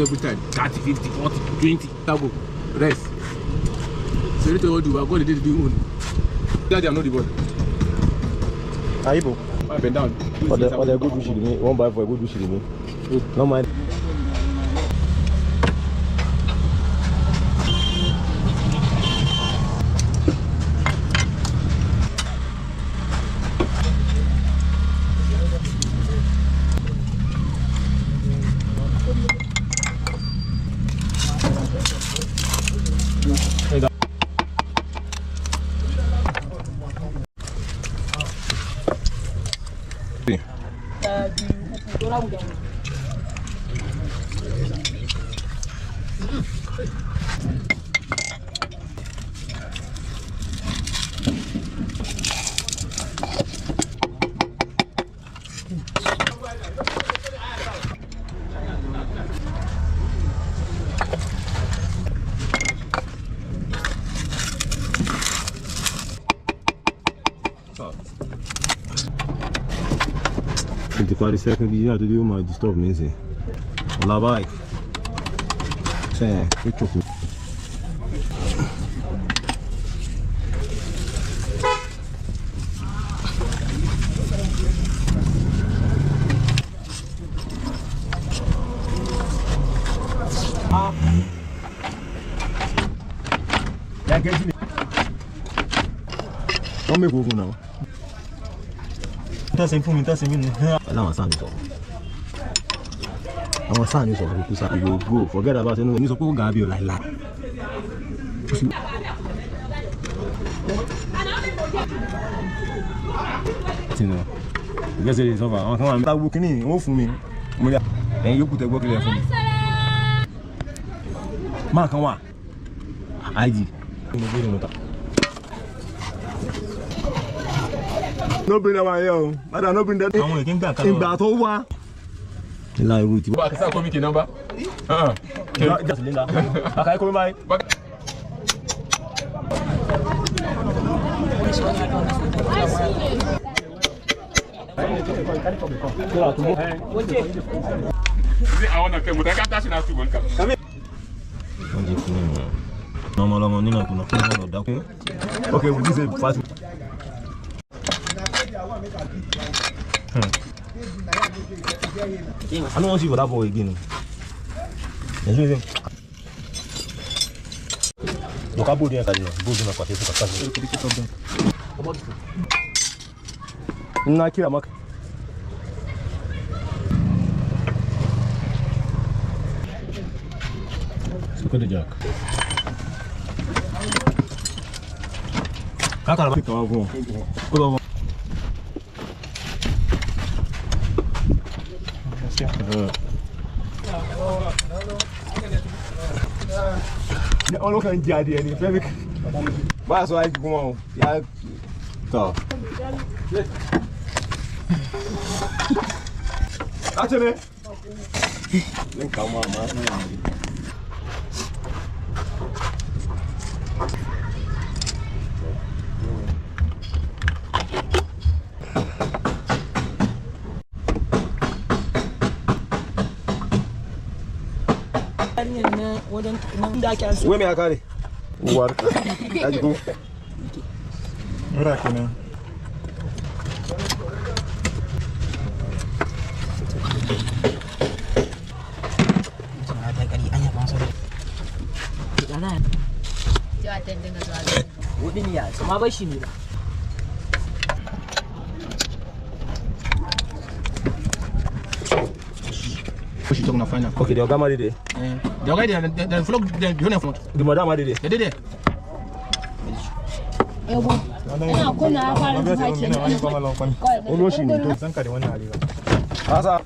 every time 30, 50, 40, 20, go. Rest. So you tell you are going to do that. I'm not the board. Aibo. Up and down. Or the good wish me. One buy for a good wish me. No mind. The 40 seconds you have to do my disturb me. La bike. Say, which one? Don't make go now. Tá sem fome, tá sem vinho. Lá uma sand só. Uma sand só, tu sabe, you go. Forget about it. You suppose Gabi like that. You guess it is over. I come and working in. Off me. Then you put a work there for me. Mark one. ID. No bring that one here. I don't bring that. In that over. La route. Ba ka sa ko miki number? Just Linda. Okay, come by. I want to come with a cat na tu banka. Come here. No more long on no kuna. Okay, we this is fast. I don't want to see what that boy again. Look how good you are. Good enough for you. Na kila maka. Suka the jack. Kakak lagi kau aku. Kau. All kan jadi ni. Mas vai com ya tá. Acha né? Nem calma mais não. Where me akari? Work. Aji ko. Ora kana. Ada kali anya masuk. Jangan. Jangan dengan soal. Udin ya, semua bashi ni. Push it on the final. Okay, the Ogama did it. The Ogama did the vlog, the uniform. The Madame did it. They did it. Asa,